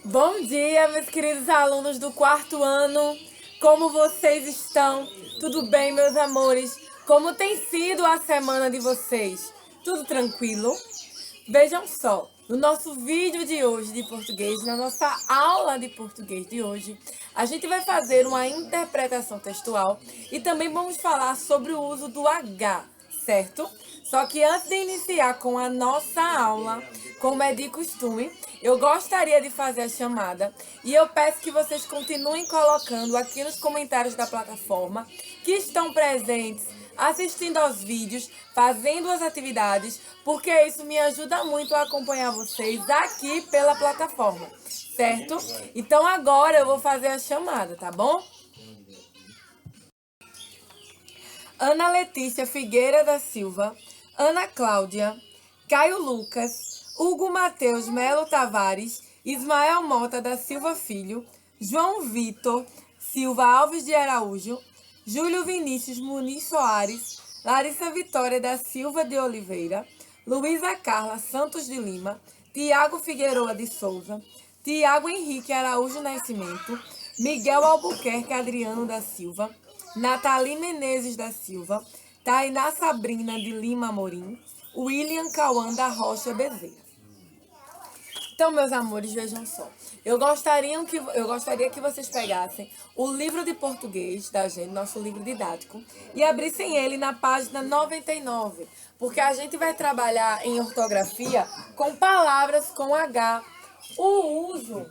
Bom dia, meus queridos alunos do quarto ano. Como vocês estão? Tudo bem, meus amores? Como tem sido a semana de vocês? Tudo tranquilo? Vejam só, no nosso vídeo de hoje de português, na nossa aula de português de hoje, a gente vai fazer uma interpretação textual e também vamos falar sobre o uso do H, certo? Só que antes de iniciar com a nossa aula, como é de costume, eu gostaria de fazer a chamada e eu peço que vocês continuem colocando aqui nos comentários da plataforma que estão presentes, assistindo aos vídeos, fazendo as atividades, porque isso me ajuda muito a acompanhar vocês aqui pela plataforma, certo? Então agora eu vou fazer a chamada, tá bom? Ana Letícia Figueira da Silva, Ana Cláudia, Caio Lucas, Hugo Matheus Melo Tavares, Ismael Mota da Silva Filho, João Vitor Silva Alves de Araújo, Júlio Vinícius Muniz Soares, Larissa Vitória da Silva de Oliveira, Luísa Carla Santos de Lima, Tiago Figueroa de Souza, Tiago Henrique Araújo Nascimento, Miguel Albuquerque Adriano da Silva, Nathalie Menezes da Silva, Tainá Sabrina de Lima Amorim, William Cauã da Rocha Bezerra. Então, meus amores, vejam só. Eu gostaria que vocês pegassem o livro de português da gente, nosso livro didático, e abrissem ele na página 99, porque a gente vai trabalhar em ortografia com palavras com H. O uso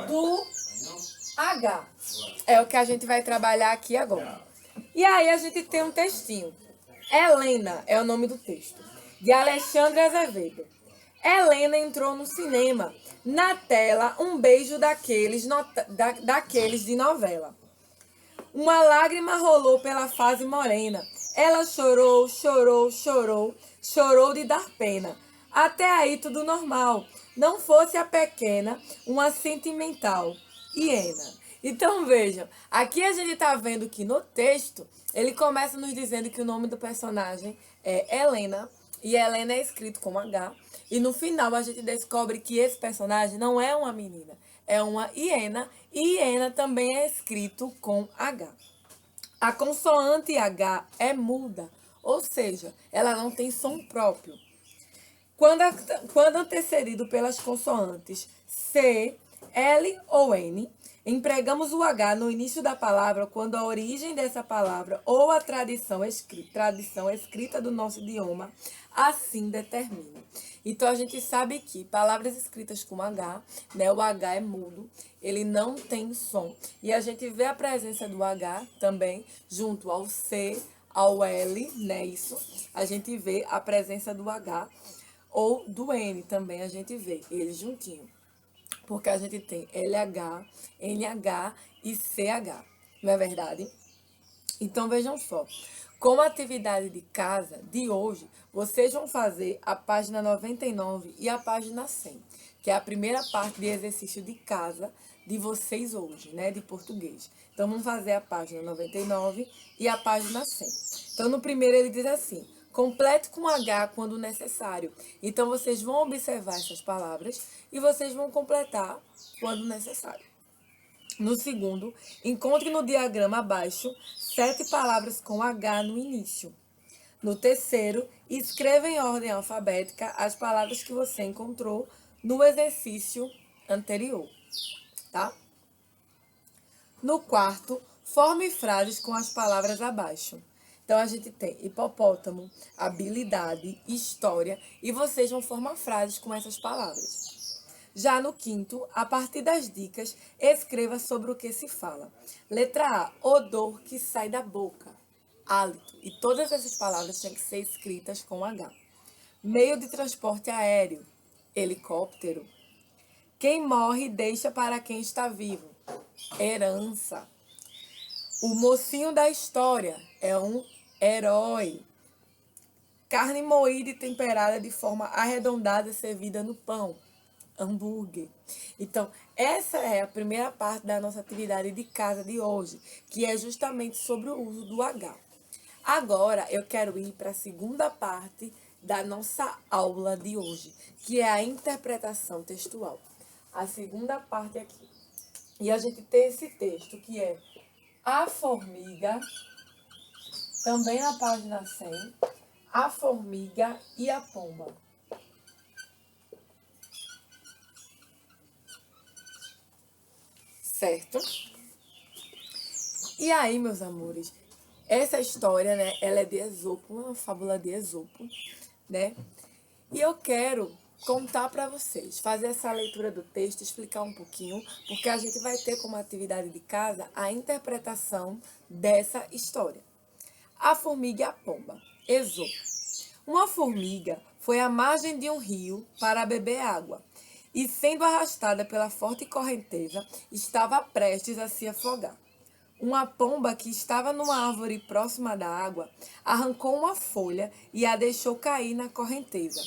do H é o que a gente vai trabalhar aqui agora. E aí a gente tem um textinho. Helena é o nome do texto, de Alexandre Azevedo. Helena entrou no cinema. Na tela, um beijo daqueles de novela. Uma lágrima rolou pela face morena. Ela chorou, chorou, chorou, chorou de dar pena. Até aí tudo normal. Não fosse a pequena, uma sentimental. Hiena. Então vejam, aqui a gente tá vendo que no texto, ele começa nos dizendo que o nome do personagem é Helena, e Helena é escrito com H, e no final a gente descobre que esse personagem não é uma menina, é uma hiena, e hiena também é escrito com H. A consoante H é muda, ou seja, ela não tem som próprio. Quando antecedido pelas consoantes C, L ou N, empregamos o H no início da palavra quando a origem dessa palavra ou a tradição escrita do nosso idioma assim determina. Então, a gente sabe que palavras escritas com H, né, o H é mudo, ele não tem som. E a gente vê a presença do H também junto ao C, ao L, né, isso. A gente vê a presença do H ou do N também, a gente vê eles juntinho. Porque a gente tem LH, NH e CH, não é verdade? Então, vejam só. Como atividade de casa de hoje, vocês vão fazer a página 99 e a página 100, que é a primeira parte de exercício de casa de vocês hoje, né, de português. Então, vamos fazer a página 99 e a página 100. Então, no primeiro ele diz assim: complete com H quando necessário. Então, vocês vão observar essas palavras e vocês vão completar quando necessário. No segundo, encontre no diagrama abaixo 7 palavras com H no início. No terceiro, escreva em ordem alfabética as palavras que você encontrou no exercício anterior, tá? No quarto, forme frases com as palavras abaixo. Então, a gente tem hipopótamo, habilidade, história, e vocês vão formar frases com essas palavras. Já no quinto, a partir das dicas, escreva sobre o que se fala. Letra A, odor que sai da boca, hálito. E todas essas palavras têm que ser escritas com H. Meio de transporte aéreo, helicóptero. Quem morre deixa para quem está vivo, herança. O mocinho da história é um herói. Carne moída e temperada de forma arredondada servida no pão, hambúrguer. Então, essa é a primeira parte da nossa atividade de casa de hoje, que é justamente sobre o uso do H. Agora, eu quero ir para a segunda parte da nossa aula de hoje, que é a interpretação textual. A segunda parte aqui. E a gente tem esse texto que é A Formiga, também na página 100, A Formiga e a Pomba. Certo? E aí, meus amores, essa história, né, ela é de Esopo, uma fábula de Esopo, né? E eu quero contar para vocês, fazer essa leitura do texto, explicar um pouquinho, porque a gente vai ter como atividade de casa a interpretação dessa história. A Formiga e a Pomba. Esopo. Uma formiga foi à margem de um rio para beber água e, sendo arrastada pela forte correnteza, estava prestes a se afogar. Uma pomba que estava numa árvore próxima da água arrancou uma folha e a deixou cair na correnteza,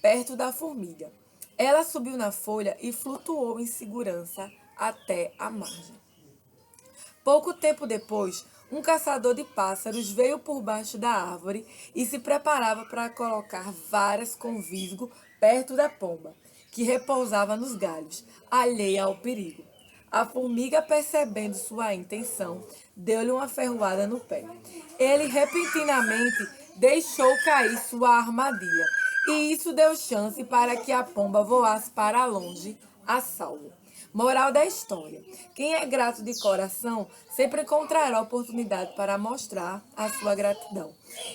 perto da formiga. Ela subiu na folha e flutuou em segurança até a margem. Pouco tempo depois, um caçador de pássaros veio por baixo da árvore e se preparava para colocar varas com visgo perto da pomba, que repousava nos galhos, alheia ao perigo. A formiga, percebendo sua intenção, deu-lhe uma ferroada no pé. Ele repentinamente deixou cair sua armadilha, e isso deu chance para que a pomba voasse para longe a salvo. Moral da história: quem é grato de coração sempre encontrará oportunidade para mostrar a sua gratidão.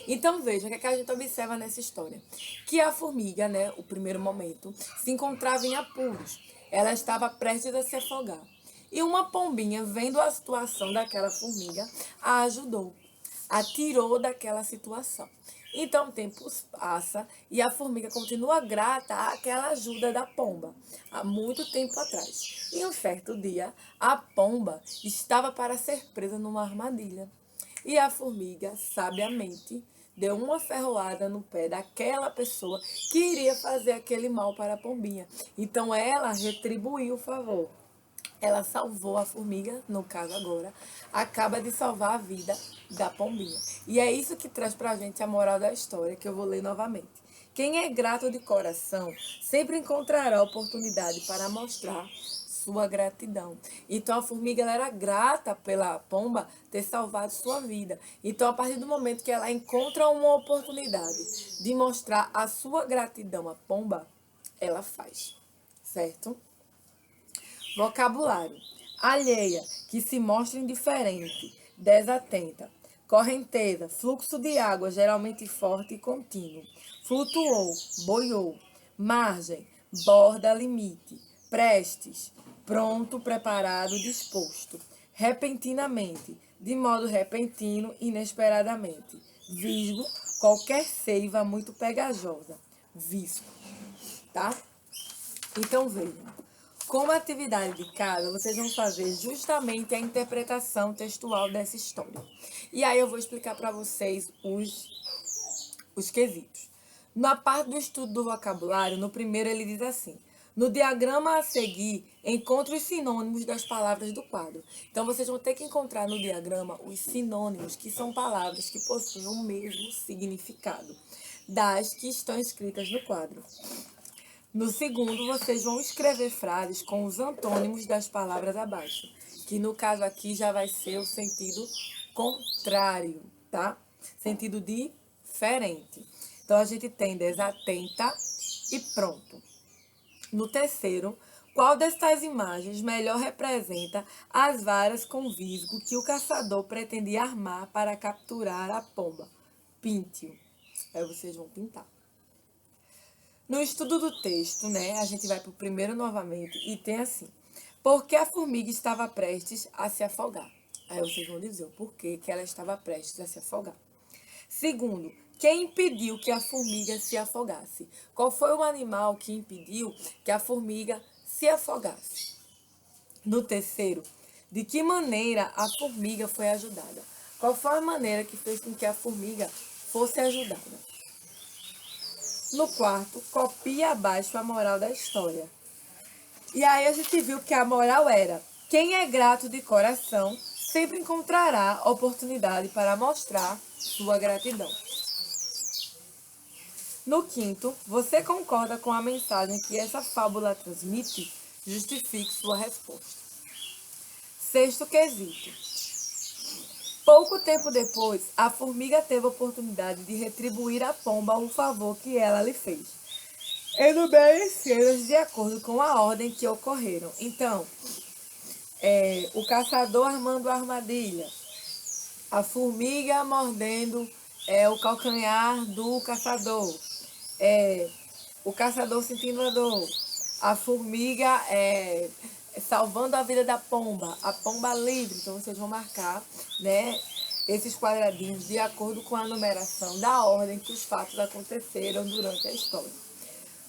Então veja o que, é que a gente observa nessa história: que a formiga, né, o primeiro momento, se encontrava em apuros. Ela estava prestes a se afogar. E uma pombinha, vendo a situação daquela formiga, a ajudou, a tirou daquela situação. Então o tempo passa e a formiga continua grata àquela ajuda da pomba, há muito tempo atrás. E um certo dia, a pomba estava para ser presa numa armadilha. E a formiga, sabiamente, deu uma ferroada no pé daquela pessoa que iria fazer aquele mal para a pombinha. Então ela retribuiu o favor. Ela salvou a formiga, no caso agora, acaba de salvar a vida da pombinha. E é isso que traz pra gente a moral da história, que eu vou ler novamente. Quem é grato de coração sempre encontrará oportunidade para mostrar sua gratidão. Então a formiga ela era grata pela pomba ter salvado sua vida. Então a partir do momento que ela encontra uma oportunidade de mostrar a sua gratidão à pomba, ela faz, certo? Vocabulário: alheia, que se mostra indiferente, desatenta. Correnteza, fluxo de água geralmente forte e contínuo. Flutuou, boiou. Margem, borda, limite. Prestes, pronto, preparado, disposto. Repentinamente, de modo repentino, inesperadamente. Visgo, qualquer seiva muito pegajosa. Visco, tá? Então vejam. Como atividade de casa, vocês vão fazer justamente a interpretação textual dessa história. E aí eu vou explicar para vocês os quesitos. Na parte do estudo do vocabulário, no primeiro ele diz assim: no diagrama a seguir, encontre os sinônimos das palavras do quadro. Então vocês vão ter que encontrar no diagrama os sinônimos, que são palavras que possuem o mesmo significado das que estão escritas no quadro. No segundo, vocês vão escrever frases com os antônimos das palavras abaixo, que no caso aqui já vai ser o sentido contrário, tá? Sentido diferente. Então, a gente tem desatenta e pronto. No terceiro, qual destas imagens melhor representa as varas com visgo que o caçador pretendia armar para capturar a pomba? Pinte-o. Aí vocês vão pintar. No estudo do texto, né, a gente vai para o primeiro novamente e tem assim: porque a formiga estava prestes a se afogar. Aí vocês vão dizer o porquê que ela estava prestes a se afogar. Segundo, quem impediu que a formiga se afogasse? Qual foi o animal que impediu que a formiga se afogasse? No terceiro, de que maneira a formiga foi ajudada? Qual foi a maneira que fez com que a formiga fosse ajudada? No quarto, copia abaixo a moral da história. E aí a gente viu que a moral era: quem é grato de coração sempre encontrará oportunidade para mostrar sua gratidão. No quinto, você concorda com a mensagem que essa fábula transmite? Justifique sua resposta. Sexto quesito. Pouco tempo depois, a formiga teve a oportunidade de retribuir à pomba o favor que ela lhe fez, enumere cenas de acordo com a ordem que ocorreram. Então, o caçador armando a armadilha, a formiga mordendo o calcanhar do caçador, o caçador sentindo a dor, a formiga salvando a vida da pomba, a pomba livre. Então vocês vão marcar, né, esses quadradinhos de acordo com a numeração da ordem que os fatos aconteceram durante a história.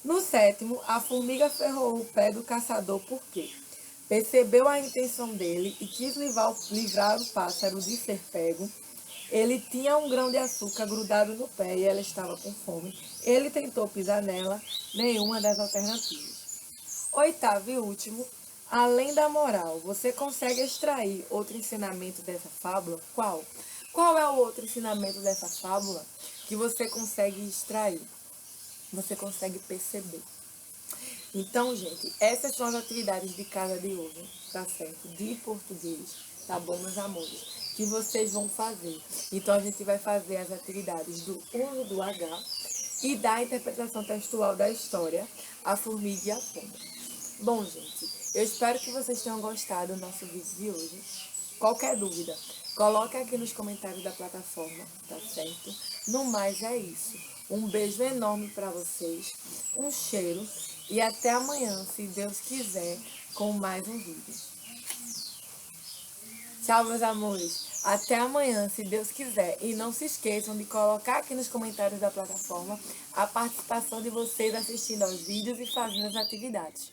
No sétimo, a formiga ferrou o pé do caçador porque percebeu a intenção dele e quis livrar o pássaro de ser pego. Ele tinha um grão de açúcar grudado no pé e ela estava com fome. Ele tentou pisar nela, nenhuma das alternativas. Oitavo e último, além da moral, você consegue extrair outro ensinamento dessa fábula? Qual? Qual é o outro ensinamento dessa fábula que você consegue extrair? Você consegue perceber. Então, gente, essas são as atividades de casa de hoje, tá certo? De português, tá bom, meus amores? Que vocês vão fazer. Então, a gente vai fazer as atividades do uso do H e da interpretação textual da história, a formiga e a pomba. Bom, gente, eu espero que vocês tenham gostado do nosso vídeo de hoje. Qualquer dúvida, coloque aqui nos comentários da plataforma, tá certo? No mais, é isso. Um beijo enorme para vocês, um cheiro e até amanhã, se Deus quiser, com mais um vídeo. Tchau, meus amores. Até amanhã, se Deus quiser. E não se esqueçam de colocar aqui nos comentários da plataforma a participação de vocês assistindo aos vídeos e fazendo as atividades.